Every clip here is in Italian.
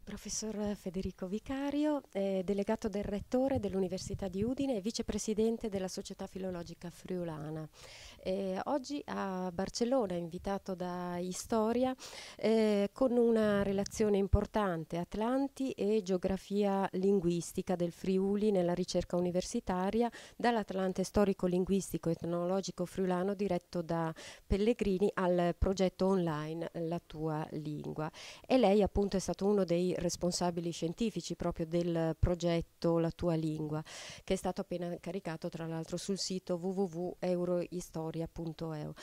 Professor Federico Vicario, delegato del Rettore dell'Università di Udine e vicepresidente della Società Filologica Friulana. Oggi a Barcellona, invitato da Istoria, con una relazione importante Atlanti e geografia linguistica del Friuli nella ricerca universitaria dall'Atlante storico-linguistico etnologico friulano diretto da Pellegrini al progetto online La tua lingua. E lei appunto è stato uno dei responsabili scientifici proprio del progetto La tua lingua, che è stato appena caricato tra l'altro sul sito www.eurohistoria.eu.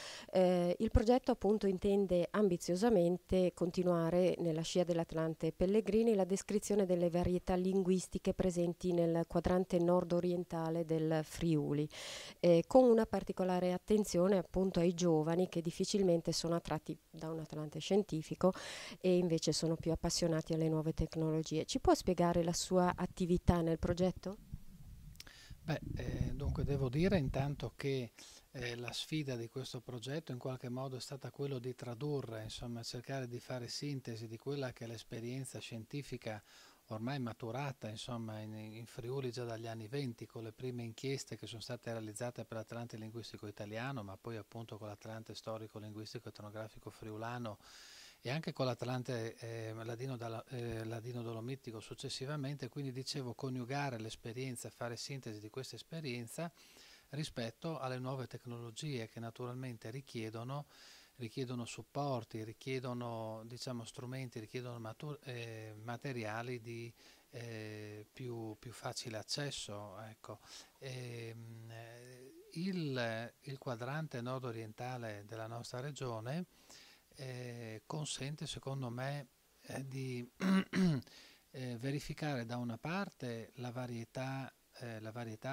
Il progetto appunto intende ambiziosamente continuare nella scia dell'Atlante Pellegrini la descrizione delle varietà linguistiche presenti nel quadrante nord-orientale del Friuli, con una particolare attenzione appunto ai giovani che difficilmente sono attratti da un Atlante scientifico e invece sono più appassionati alle nuove tecnologie. Ci può spiegare la sua attività nel progetto? Dunque devo dire intanto che la sfida di questo progetto in qualche modo è stata quello di tradurre, insomma, cercare di fare sintesi di quella che è l'esperienza scientifica ormai maturata, insomma, in Friuli già dagli anni '20, con le prime inchieste che sono state realizzate per l'Atlante linguistico italiano, ma poi appunto con l'Atlante storico linguistico etnografico friulano e anche con l'Atlante ladino dolomitico successivamente, quindi dicevo coniugare l'esperienza, fare sintesi di questa esperienza rispetto alle nuove tecnologie che naturalmente richiedono supporti, richiedono diciamo, strumenti, richiedono materiali di più facile accesso. Ecco. Il quadrante nord-orientale della nostra regione consente secondo me di verificare da una parte la varietà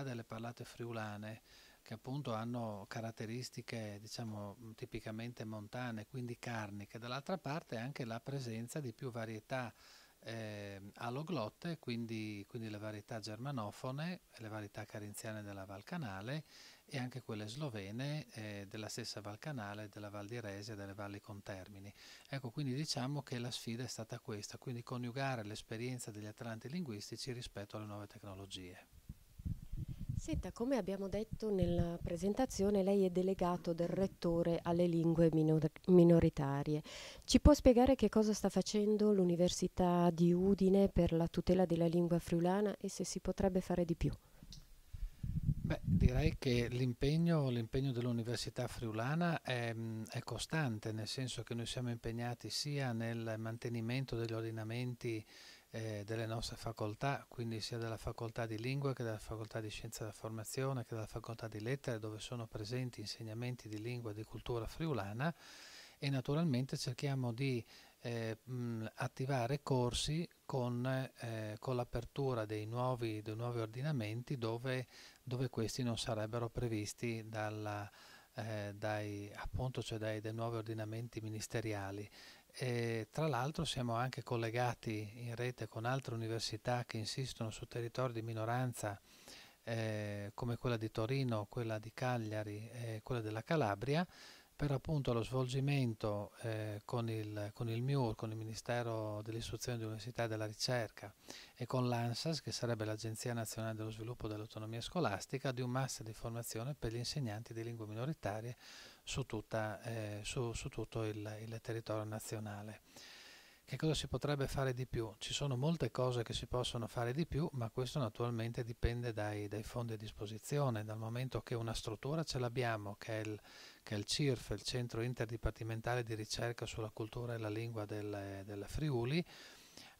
delle parlate friulane che appunto hanno caratteristiche diciamo tipicamente montane, quindi carniche, dall'altra parte anche la presenza di più varietà alloglotte, quindi le varietà germanofone, le varietà carinziane della Val Canale e anche quelle slovene della stessa Val Canale, della Val di Rese e delle valli contermini. Ecco, quindi diciamo che la sfida è stata questa, quindi coniugare l'esperienza degli atlanti linguistici rispetto alle nuove tecnologie. Senta, come abbiamo detto nella presentazione, lei è delegato del Rettore alle lingue minoritarie. Ci può spiegare che cosa sta facendo l'Università di Udine per la tutela della lingua friulana e se si potrebbe fare di più? Direi che l'impegno dell'Università Friulana è costante, nel senso che noi siamo impegnati sia nel mantenimento degli ordinamenti delle nostre facoltà, quindi sia della facoltà di lingue che della facoltà di scienza della formazione che della facoltà di lettere, dove sono presenti insegnamenti di lingua e di cultura friulana, e naturalmente cerchiamo di attivare corsi con l'apertura dei nuovi ordinamenti dove questi non sarebbero previsti appunto, cioè dai nuovi ordinamenti ministeriali. E, tra l'altro siamo anche collegati in rete con altre università che insistono su territori di minoranza come quella di Torino, quella di Cagliari e quella della Calabria, per appunto lo svolgimento con il MIUR, con il Ministero dell'Istruzione, dell'Università e della Ricerca e con l'ANSAS, che sarebbe l'Agenzia Nazionale dello Sviluppo dell'Autonomia Scolastica, di un master di formazione per gli insegnanti di lingue minoritarie su tutto il territorio nazionale. Che cosa si potrebbe fare di più? Ci sono molte cose che si possono fare di più, ma questo naturalmente dipende dai fondi a disposizione, dal momento che una struttura ce l'abbiamo, che è il CIRF, il Centro Interdipartimentale di Ricerca sulla Cultura e la Lingua del Friuli.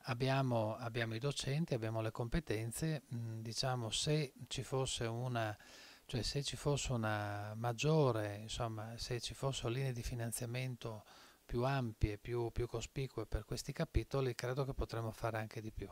Abbiamo i docenti, abbiamo le competenze, diciamo se ci fosse una maggiore, insomma, se ci fossero linee di finanziamento più ampie, più cospicue per questi capitoli, credo che potremmo fare anche di più.